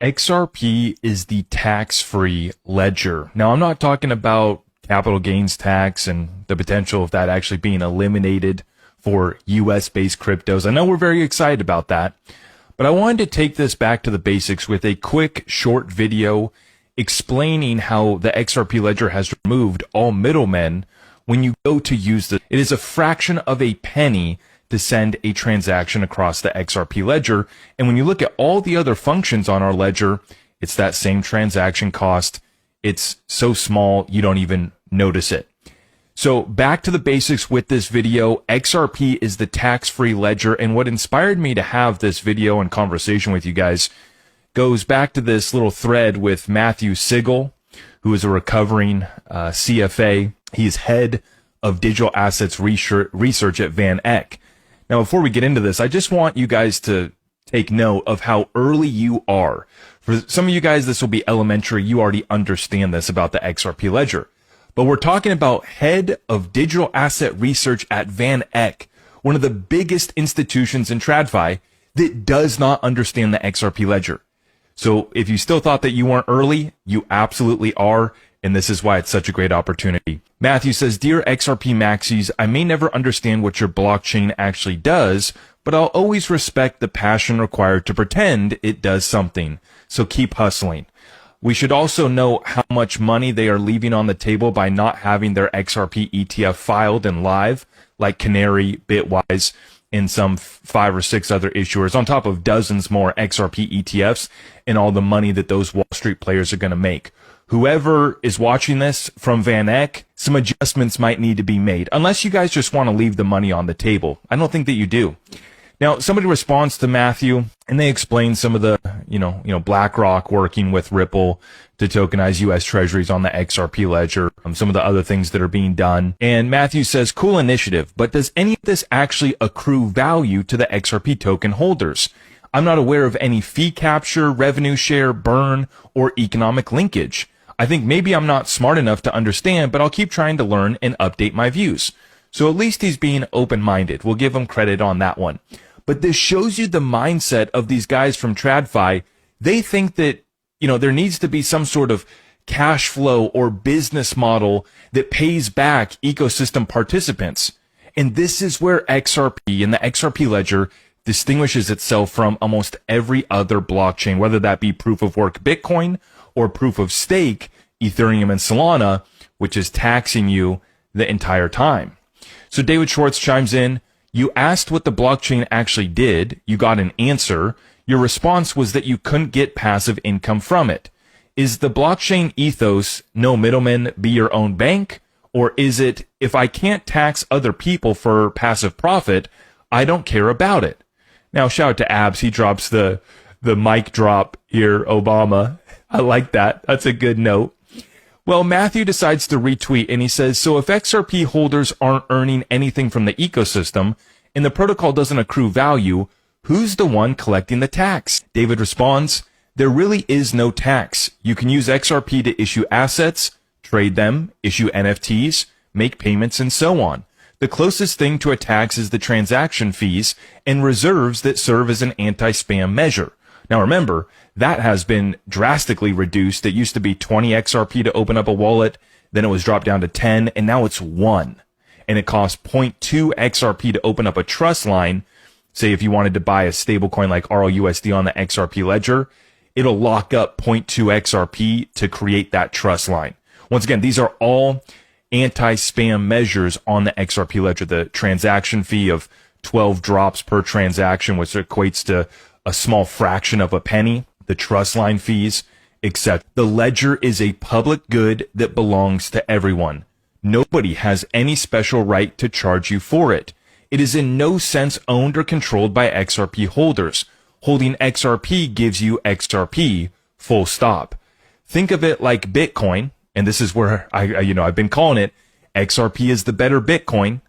XRP is the tax-free ledger. Now, I'm not talking about capital gains tax and the potential of that actually being eliminated for US-based cryptos. I know we're very excited about that, but I wanted to take this back to the basics with a quick, short video explaining how the XRP ledger has removed all middlemen when you go to use it. It is a fraction of a penny to send a transaction across the XRP ledger. And when you look at all the other functions on our ledger, it's that same transaction cost. It's so small, you don't even notice it. So back to the basics with this video. XRP is the tax-free ledger. And what inspired me to have this video and conversation with you guys goes back to this little thread with Matthew Sigel, who is a recovering CFA. He's head of digital assets research at Van Eck. Now, before we get into this, I just want you guys to take note of how early you are. For some of you guys, this will be elementary. You already understand this about the XRP ledger. But we're talking about head of digital asset research at Van Eck, one of the biggest institutions in TradFi that does not understand the XRP ledger. So if you still thought that you weren't early, you absolutely are. And this is why it's such a great opportunity. Matthew says, Dear XRP Maxis, I may never understand what your blockchain actually does, but I'll always respect the passion required to pretend it does something. So keep hustling. We should also know how much money they are leaving on the table by not having their XRP ETF filed and live, like Canary, Bitwise, and some 5 or 6 other issuers, on top of dozens more XRP ETFs and all the money that those Wall Street players are going to make. Whoever is watching this from Van Eck, some adjustments might need to be made, unless you guys just want to leave the money on the table. I don't think that you do. Now, somebody responds to Matthew, and they explain some of the, BlackRock working with Ripple to tokenize U.S. Treasuries on the XRP ledger, some of the other things that are being done. And Matthew says, cool initiative, but does any of this actually accrue value to the XRP token holders? I'm not aware of any fee capture, revenue share, burn, or economic linkage. I think maybe I'm not smart enough to understand, but I'll keep trying to learn and update my views. So at least he's being open-minded. We'll give him credit on that one. But this shows you the mindset of these guys from TradFi. They think that, there needs to be some sort of cash flow or business model that pays back ecosystem participants. And this is where XRP and the XRP ledger distinguishes itself from almost every other blockchain, whether that be proof of work Bitcoin or proof of stake Ethereum and Solana, which is taxing you the entire time. So David Schwartz chimes in, you asked what the blockchain actually did, you got an answer. Your response was that you couldn't get passive income from it. Is the blockchain ethos no middleman, be your own bank? Or is it, if I can't tax other people for passive profit, I don't care about it? Now, shout out to Abs. He drops the mic drop here, Obama. I like that. That's a good note. Well, Matthew decides to retweet, and he says, so if XRP holders aren't earning anything from the ecosystem and the protocol doesn't accrue value, who's the one collecting the tax? David responds, there really is no tax. You can use XRP to issue assets, trade them, issue NFTs, make payments, and so on. The closest thing to a tax is the transaction fees and reserves that serve as an anti-spam measure. Now remember, that has been drastically reduced. It used to be 20 XRP to open up a wallet, then it was dropped down to 10, and now it's 1. And it costs 0.2 XRP to open up a trust line. Say if you wanted to buy a stablecoin like RLUSD on the XRP ledger, it'll lock up 0.2 XRP to create that trust line. Once again, these are all anti-spam measures on the XRP ledger. The transaction fee of 12 drops per transaction, which equates to a small fraction of a penny, the trust line fees, etc. The ledger is a public good that belongs to everyone. Nobody has any special right to charge you for it. It is in no sense owned or controlled by XRP holders. Holding XRP gives you XRP, full stop. Think of it like Bitcoin, and this is where I've been calling it, XRP is the better Bitcoin.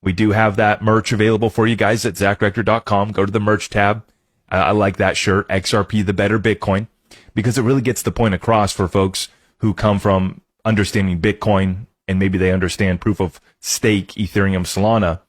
We do have that merch available for you guys at zachrector.com. Go to the merch tab. I like that shirt, XRP, the better Bitcoin, because it really gets the point across for folks who come from understanding Bitcoin and maybe they understand proof of stake, Ethereum, Solana.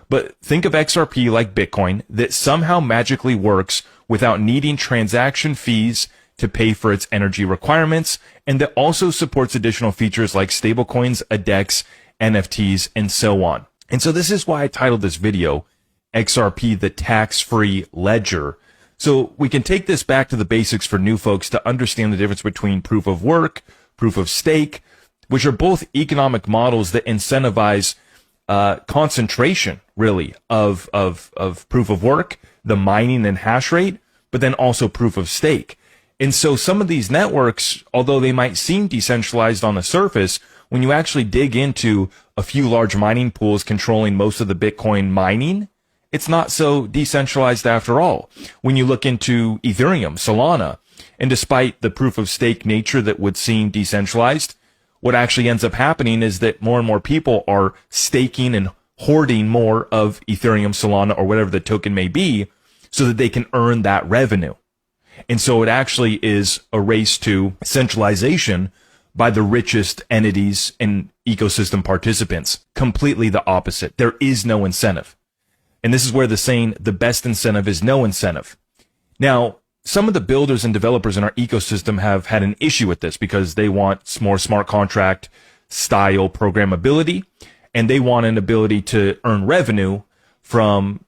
But think of XRP like Bitcoin that somehow magically works without needing transaction fees to pay for its energy requirements, and that also supports additional features like stablecoins, ADEX, NFTs, and so on. And so this is why I titled this video, XRP, the tax-free ledger. So we can take this back to the basics for new folks to understand the difference between proof of work, proof of stake, which are both economic models that incentivize concentration, really, of proof of work, the mining and hash rate, but then also proof of stake. And so some of these networks, although they might seem decentralized on the surface, when you actually dig into a few large mining pools controlling most of the Bitcoin mining, it's not so decentralized after all. When you look into Ethereum, Solana, and despite the proof of stake nature that would seem decentralized, what actually ends up happening is that more and more people are staking and hoarding more of Ethereum, Solana, or whatever the token may be, so that they can earn that revenue. And so it actually is a race to centralization by the richest entities and ecosystem participants. Completely the opposite. There is no incentive. And this is where the saying, the best incentive is no incentive. Now, some of the builders and developers in our ecosystem have had an issue with this because they want more smart contract style programmability, and they want an ability to earn revenue from,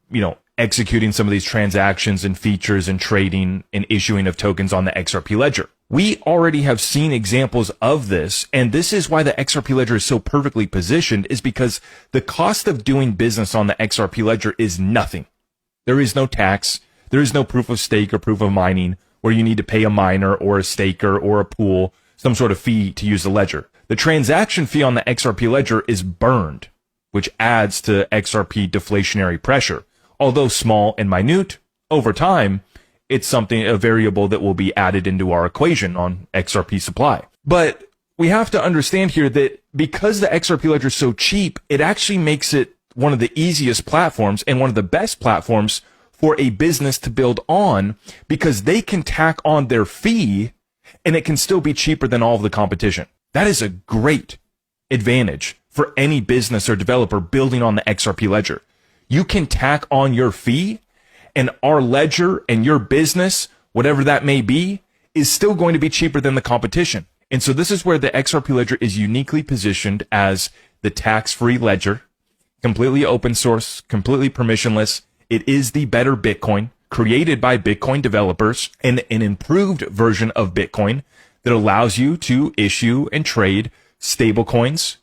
executing some of these transactions and features and trading and issuing of tokens on the XRP ledger. We already have seen examples of this, and this is why the XRP ledger is so perfectly positioned, is because the cost of doing business on the XRP ledger is nothing. There is no tax. There is no proof of stake or proof of mining where you need to pay a miner or a staker or a pool some sort of fee to use the ledger. The transaction fee on the XRP ledger is burned, which adds to XRP deflationary pressure. Although small and minute, over time, it's a variable that will be added into our equation on XRP supply. But we have to understand here that because the XRP ledger is so cheap, it actually makes it one of the easiest platforms and one of the best platforms for a business to build on, because they can tack on their fee and it can still be cheaper than all of the competition. That is a great advantage for any business or developer building on the XRP ledger. You can tack on your fee, and our ledger and your business, whatever that may be, is still going to be cheaper than the competition. And so this is where the XRP ledger is uniquely positioned as the tax-free ledger, completely open source, completely permissionless. It is the better Bitcoin, created by Bitcoin developers, and an improved version of Bitcoin that allows you to issue and trade stablecoins,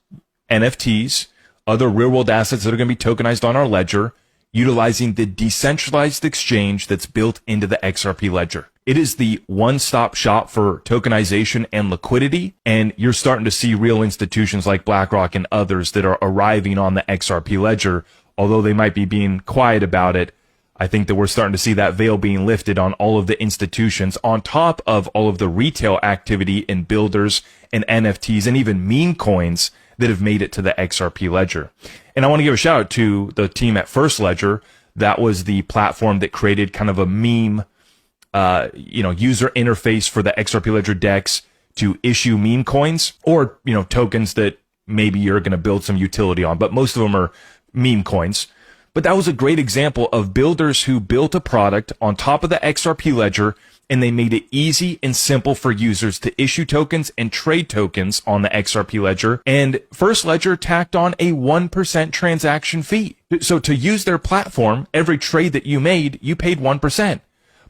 NFTs, other real-world assets that are going to be tokenized on our ledger, utilizing the decentralized exchange that's built into the XRP ledger. It is the one-stop shop for tokenization and liquidity, and you're starting to see real institutions like BlackRock and others that are arriving on the XRP ledger. Although they might be being quiet about it, I think that we're starting to see that veil being lifted on all of the institutions, on top of all of the retail activity in builders and NFTs and even meme coins that have made it to the XRP ledger. And I want to give a shout out to the team at First Ledger. That was the platform that created kind of a meme, user interface for the XRP ledger DEX to issue meme coins or, tokens that maybe you're going to build some utility on, but most of them are meme coins. But that was a great example of builders who built a product on top of the XRP ledger, and they made it easy and simple for users to issue tokens and trade tokens on the XRP ledger. And First Ledger tacked on a 1% transaction fee. So to use their platform, every trade that you made, you paid 1%.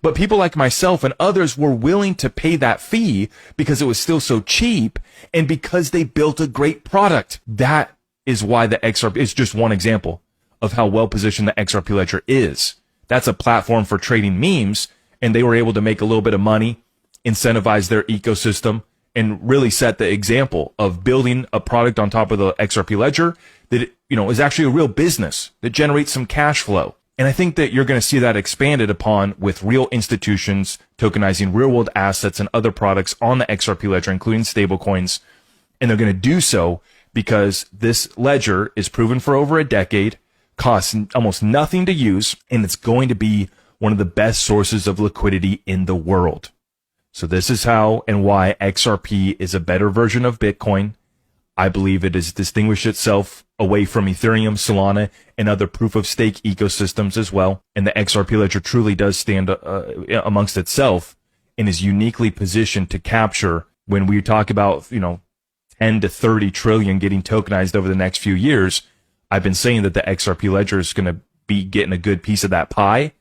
But people like myself and others were willing to pay that fee because it was still so cheap and because they built a great product. That is why the XRP is just one example of how well positioned the XRP ledger is. That's a platform for trading memes, and they were able to make a little bit of money, incentivize their ecosystem, and really set the example of building a product on top of the XRP ledger that, is actually a real business that generates some cash flow. And I think that you're going to see that expanded upon with real institutions tokenizing real world assets and other products on the XRP ledger, including stablecoins. And they're going to do so because this ledger is proven for over a decade, costs almost nothing to use, and it's going to be one of the best sources of liquidity in the world. So this is how and why XRP is a better version of Bitcoin. I believe it has distinguished itself away from Ethereum, Solana, and other proof-of-stake ecosystems as well. And the XRP ledger truly does stand amongst itself and is uniquely positioned to capture when we talk about, 10 to 30 trillion getting tokenized over the next few years. I've been saying that the XRP ledger is going to be getting a good piece of that pie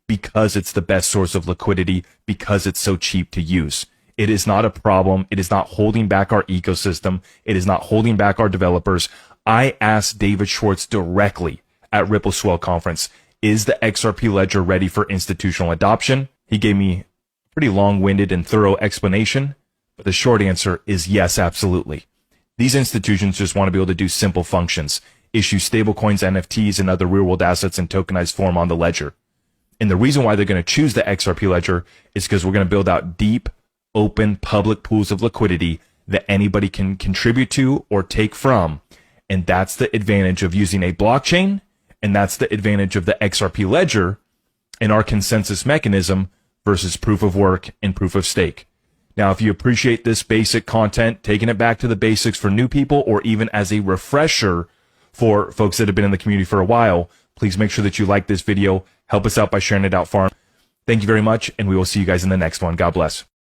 because it's the best source of liquidity, because it's so cheap to use. It is not a problem. It is not holding back our ecosystem. It is not holding back our developers. I asked David Schwartz directly at Ripple Swell Conference, is the XRP ledger ready for institutional adoption? He gave me a pretty long-winded and thorough explanation, but the short answer is yes, absolutely. These institutions just want to be able to do simple functions, issue stablecoins, NFTs, and other real-world assets in tokenized form on the ledger. And the reason why they're going to choose the XRP ledger is because we're going to build out deep, open, public pools of liquidity that anybody can contribute to or take from. And that's the advantage of using a blockchain, and that's the advantage of the XRP ledger and our consensus mechanism versus proof of work and proof of stake. Now, if you appreciate this basic content, taking it back to the basics for new people or even as a refresher for folks that have been in the community for a while, please make sure that you like this video. Help us out by sharing it out far. Thank you very much, and we will see you guys in the next one. God bless.